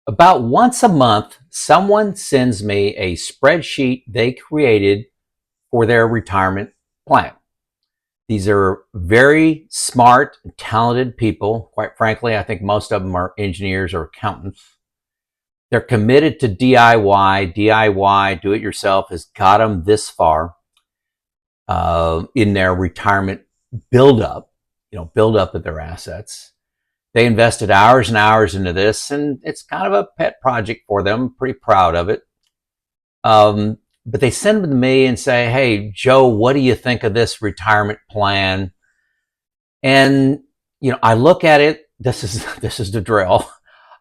About once a month, someone sends me a spreadsheet they created for their retirement plan. These are very smart, talented people. Quite frankly, I think most of them are engineers or accountants. They're committed to DIY. DIY, do it yourself, has got them this far in their retirement buildup, buildup of their assets. They invested hours and hours into this, and it's kind of a pet project for them. Pretty proud of it. But they send them to me and say, "Hey, Joe, what do you think of this retirement plan?" And I look at it. This is the drill.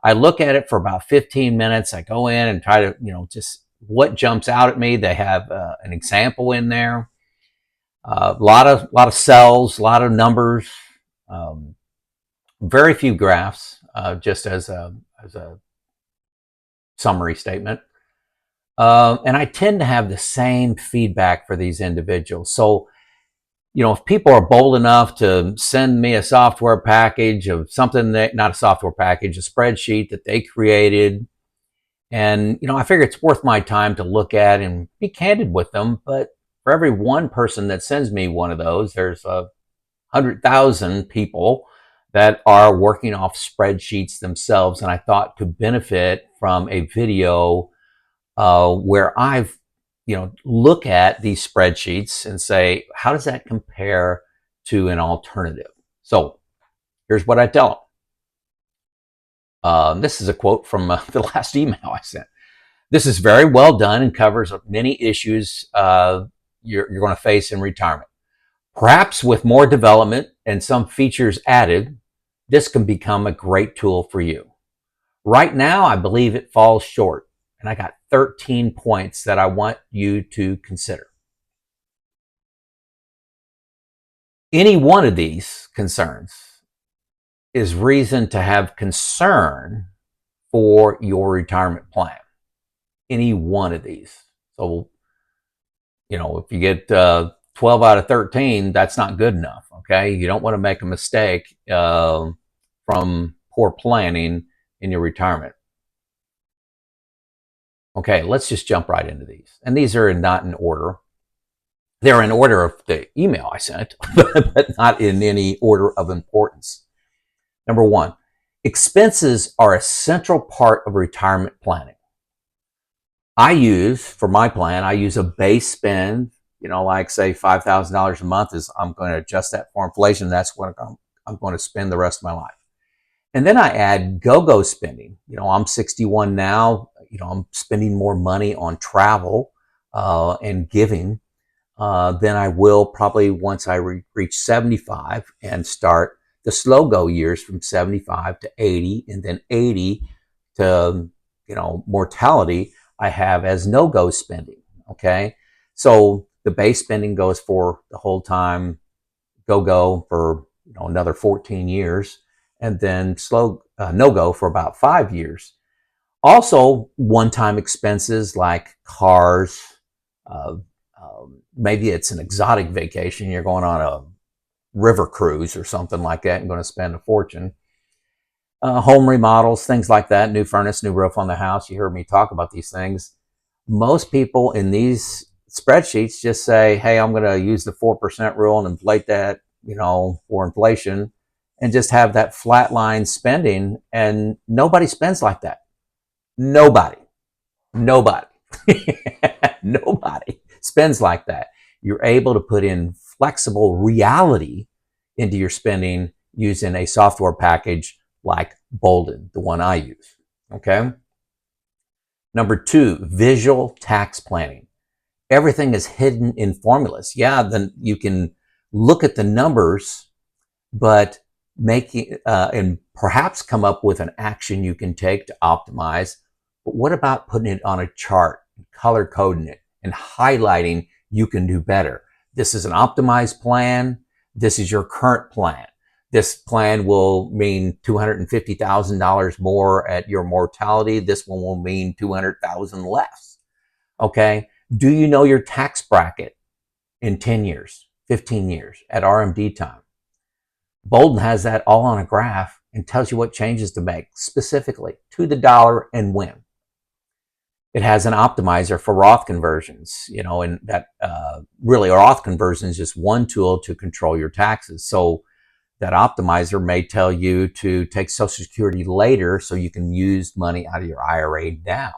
I look at it for about 15 minutes. I go in and try to, just what jumps out at me. They have an example in there. A lot of cells, a lot of numbers. Um, Very few graphs, just as a summary statement. And I tend to have the same feedback for these individuals. So, if people are bold enough to send me a software package of something that, not a software package, a spreadsheet that they created, and, I figure it's worth my time to look at and be candid with them. But for every one person that sends me one of those, there's 100,000 people that are working off spreadsheets themselves, and I thought could benefit from a video where I've, look at these spreadsheets and say, how does that compare to an alternative? So here's what I tell them. This is a quote from the last email I sent. This is very well done and covers many issues you're going to face in retirement. Perhaps with more development and some features added, this can become a great tool for you. Right now, I believe it falls short, and I got 13 points that I want you to consider. Any one of these concerns is reason to have concern for your retirement plan. Any one of these. So, if you get 12 out of 13, that's not good enough, okay? You don't want to make a mistake from poor planning in your retirement. Okay, let's just jump right into these. And these are not in order. They're in order of the email I sent, but not in any order of importance. Number one, expenses are a central part of retirement planning. For my plan, I use a base spend, like say $5,000 a month is, I'm going to adjust that for inflation. That's what I'm going to spend the rest of my life. And then I add go-go spending. I'm 61 now. I'm spending more money on travel and giving than I will probably once I reach 75 and start the slow go years from 75 to 80, and then 80 to, mortality I have as no-go spending, okay? So the base spending goes for the whole time, go-go for, another 14 years, and then slow no-go for about 5 years. Also, one-time expenses like cars, maybe it's an exotic vacation. You're going on a river cruise or something like that and going to spend a fortune. Home remodels, things like that, new furnace, new roof on the house. You heard me talk about these things. Most people in these spreadsheets just say, hey, I'm going to use the 4% rule and inflate that, for inflation, and just have that flat line spending. And nobody spends like that. Nobody nobody spends like that. You're able to put in flexible reality into your spending using a software package like Boldin, the one I use. Okay. Number two, visual tax planning. Everything is hidden in formulas. Yeah, then you can look at the numbers, but making and perhaps come up with an action you can take to optimize. But what about putting it on a chart, color coding it, and highlighting you can do better? This is an optimized plan. This is your current plan. This plan will mean $250,000 more at your mortality. This one will mean $200,000 less. Okay. Do you know your tax bracket in 10 years, 15 years at RMD time? Boldin has that all on a graph and tells you what changes to make specifically to the dollar and when. It has an optimizer for Roth conversions, and that really Roth conversion is just one tool to control your taxes. So that optimizer may tell you to take Social Security later so you can use money out of your IRA now.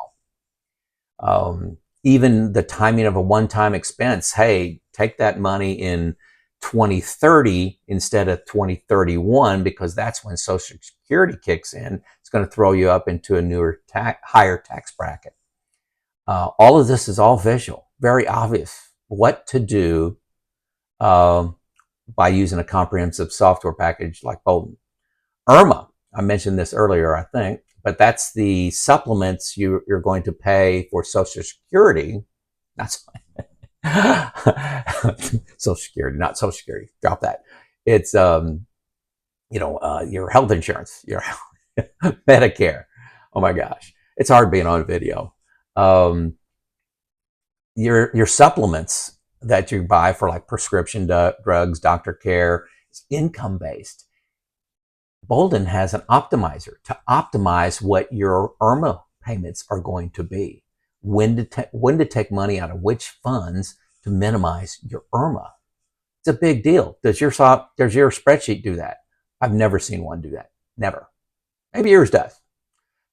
Even the timing of a one-time expense, hey, take that money in 2030 instead of 2031 because that's when Social Security kicks in. It's going to throw you up into a newer higher tax bracket. All of this is all visual, very obvious what to do by using a comprehensive software package like Boldin. IRMAA, I mentioned this earlier, I think, but that's the supplements you're going to pay for Social Security. That's Social Security, not Social Security. Drop that. It's your health insurance, your Medicare. Oh my gosh, it's hard being on video. Your supplements that you buy for like prescription drugs, doctor care, is income based. Boldin has an optimizer to optimize what your IRMAA payments are going to be, when to take money out of which funds to minimize your IRMAA. It's a big deal. Does your spreadsheet do that? I've never seen one do that. Never. Maybe yours does.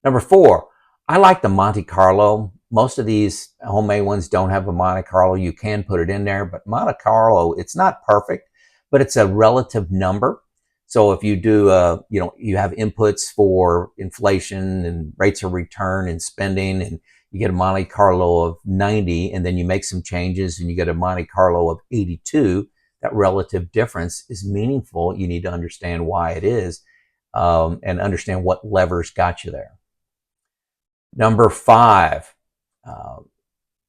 Number 4, I like the Monte Carlo. Most of these homemade ones don't have a Monte Carlo. You can put it in there, but Monte Carlo, it's not perfect, but it's a relative number. So if you do, you have inputs for inflation and rates of return and spending, and you get a Monte Carlo of 90, and then you make some changes and you get a Monte Carlo of 82, that relative difference is meaningful. You need to understand why it is, and understand what levers got you there. Number 5, I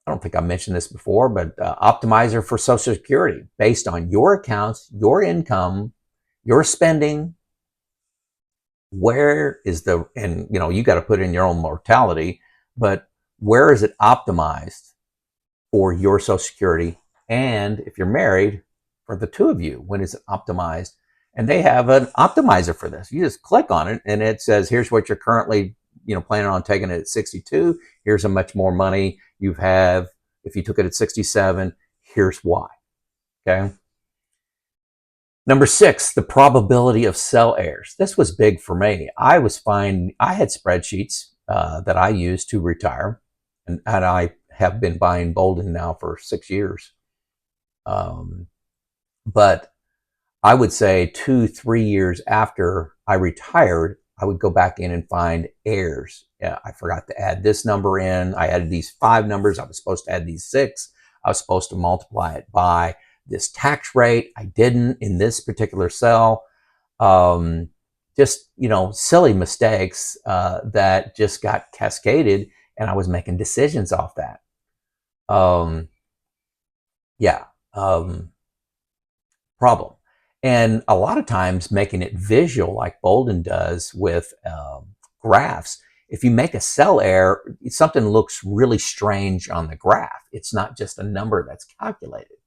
don't think I mentioned this before, but optimizer for Social Security based on your accounts, your income, your spending. Where is and you got to put in your own mortality, but where is it optimized for your Social Security? And if you're married, for the two of you, when is it optimized? And they have an optimizer for this. You just click on it and it says, here's what you're currently planning on taking it at 62. Here's how much more money you have if you took it at 67. Here's why. Okay. Number 6, the probability of cell errors. This was big for me. I had spreadsheets that I used to retire, and I have been buying Boldin now for 6 years. But I would say 2-3 years after I retired, I would go back in and find errors. I forgot to add this number in. I added these 5 numbers. I was supposed to add these 6. I was supposed to multiply it by this tax rate. I didn't in this particular cell. Just, silly mistakes that just got cascaded, and I was making decisions off that. Problem. And a lot of times making it visual like Boldin does with graphs, if you make a cell error, something looks really strange on the graph. It's not just a number that's calculated.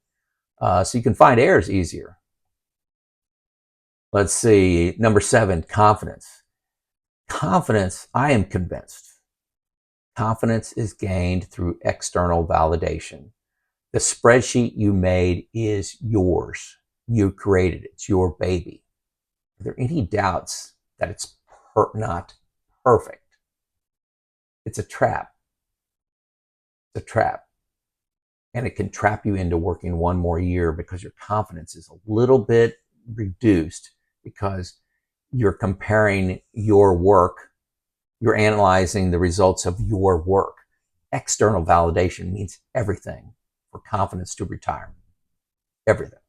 So you can find errors easier. Let's see, number 7, confidence. Confidence, I am convinced. Confidence is gained through external validation. The spreadsheet you made is yours. You created it. It's your baby. Are there any doubts that it's not perfect? It's a trap. It's a trap. And it can trap you into working one more year because your confidence is a little bit reduced because you're comparing your work. You're analyzing the results of your work. External validation means everything for confidence to retire. Everything.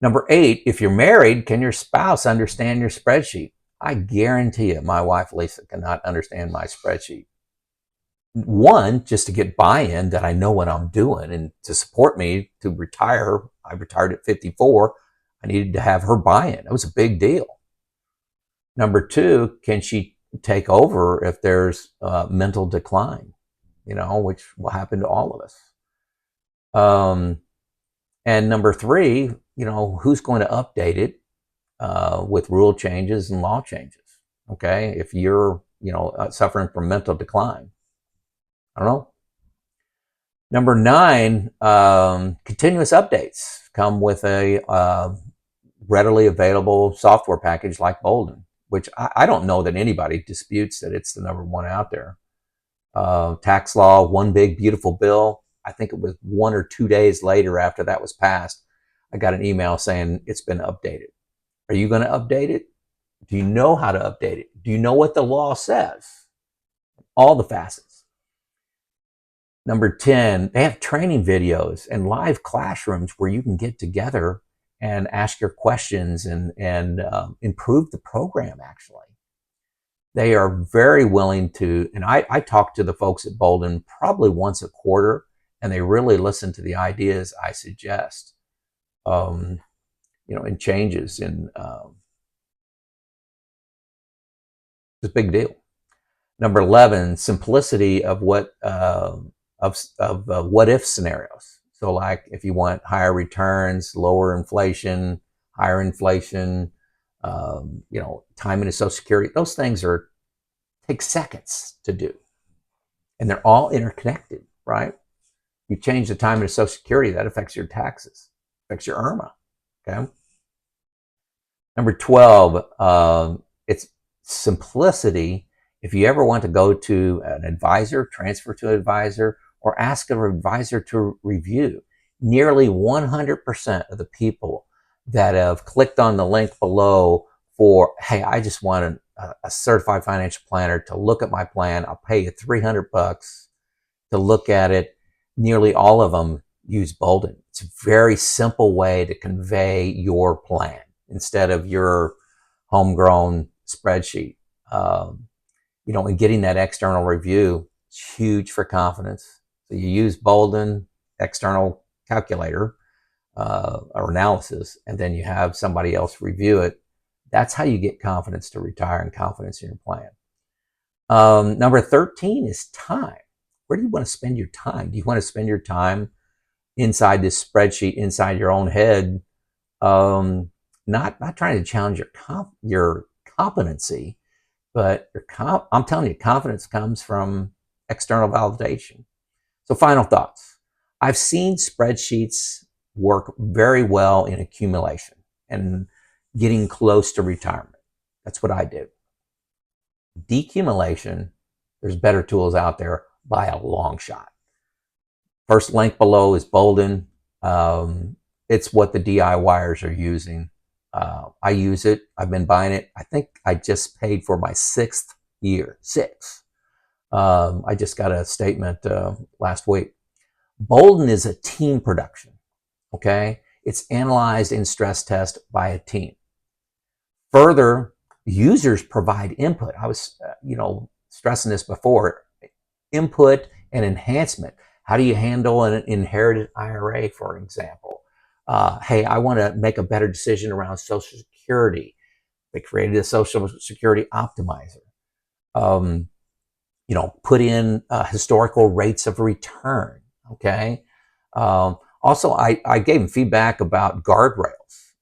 Number 8, if you're married, can your spouse understand your spreadsheet? I guarantee you, my wife, Lisa, cannot understand my spreadsheet. One, just to get buy-in that I know what I'm doing and to support me to retire. I retired at 54. I needed to have her buy-in. It was a big deal. Number 2, can she take over if there's mental decline, which will happen to all of us. And number 3, who's going to update it? with rule changes and law changes. Okay, if you're suffering from mental decline, I don't know. Number 9, continuous updates come with a readily available software package like Boldin, which I don't know that anybody disputes that it's the number 1 out there. Tax law, one big beautiful bill. I think it was 1 or 2 days later after that was passed, I got an email saying it's been updated. Are you going to update it? Do you know how to update it? Do you know what the law says? All the facets. Number 10, they have training videos and live classrooms where you can get together and ask your questions and improve the program, actually. They are very willing to, and I talk to the folks at Boldin probably once a quarter, and they really listen to the ideas I suggest, and changes in, it's a big deal. Number 11, simplicity of what if scenarios. So like if you want higher returns, lower inflation, higher inflation, timing of Social Security, those things take seconds to do. And they're all interconnected, right? You change the timing of Social Security, that affects your taxes, affects your IRMAA, okay? Number 12, it's simplicity. If you ever want to go to an advisor, transfer to an advisor, or ask an advisor to review, nearly 100% of the people that have clicked on the link below for, hey, I just want a certified financial planner to look at my plan, I'll pay you $300 to look at it, nearly all of them use Boldin. It's a very simple way to convey your plan instead of your homegrown spreadsheet. And getting that external review is huge for confidence. So you use Boldin external calculator or analysis, and then you have somebody else review it. That's how you get confidence to retire and confidence in your plan. Number 13 is time. Where do you want to spend your time? Do you want to spend your time inside this spreadsheet, inside your own head, not trying to challenge your competency, but I'm telling you, confidence comes from external validation. So final thoughts. I've seen spreadsheets work very well in accumulation and getting close to retirement. That's what I do. Decumulation, there's better tools out there by a long shot. First link below is Boldin. It's what the DIYers are using. I use it. I've been buying it. I think I just paid for my 6th year. 6. I just got a statement last week. Boldin is a team production. Okay, it's analyzed and stress tested by a team. Further, users provide input. I was, stressing this before. Input and enhancement. How do you handle an inherited IRA, for example? Hey, I want to make a better decision around Social Security. They created a Social Security optimizer. Put in historical rates of return. Okay. Also, I gave them feedback about guardrails.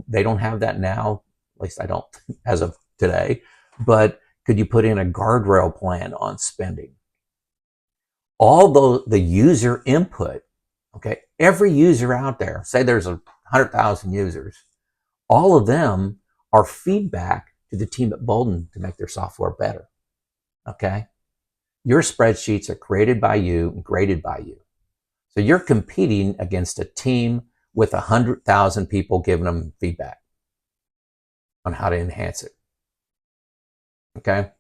They don't have that now. At least I don't as of today. But could you put in a guardrail plan on spending? All the user input, okay, every user out there, say there's 100,000 users, all of them are feedback to the team at Boldin to make their software better, okay? Your spreadsheets are created by you and graded by you. So you're competing against a team with 100,000 people giving them feedback on how to enhance it, okay?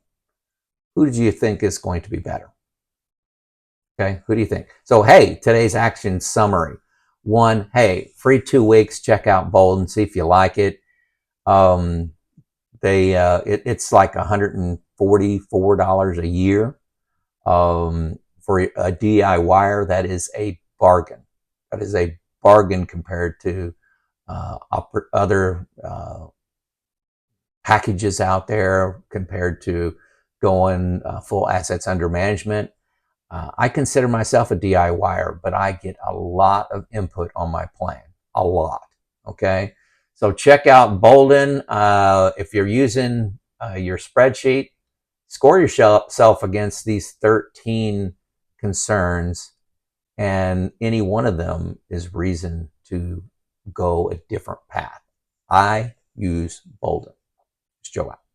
Who do you think is going to be better? Okay, who do you think? So, hey, today's action summary. 1, hey, free 2 weeks, check out Boldin, see if you like it. It's like $144 a year. For a DIYer, that is a bargain. That is a bargain compared to other packages out there, compared to going full assets under management. I consider myself a DIYer, but I get a lot of input on my plan, a lot, okay? So check out Boldin. If you're using your spreadsheet, score yourself against these 13 concerns, and any one of them is reason to go a different path. I use Boldin. It's Joe out.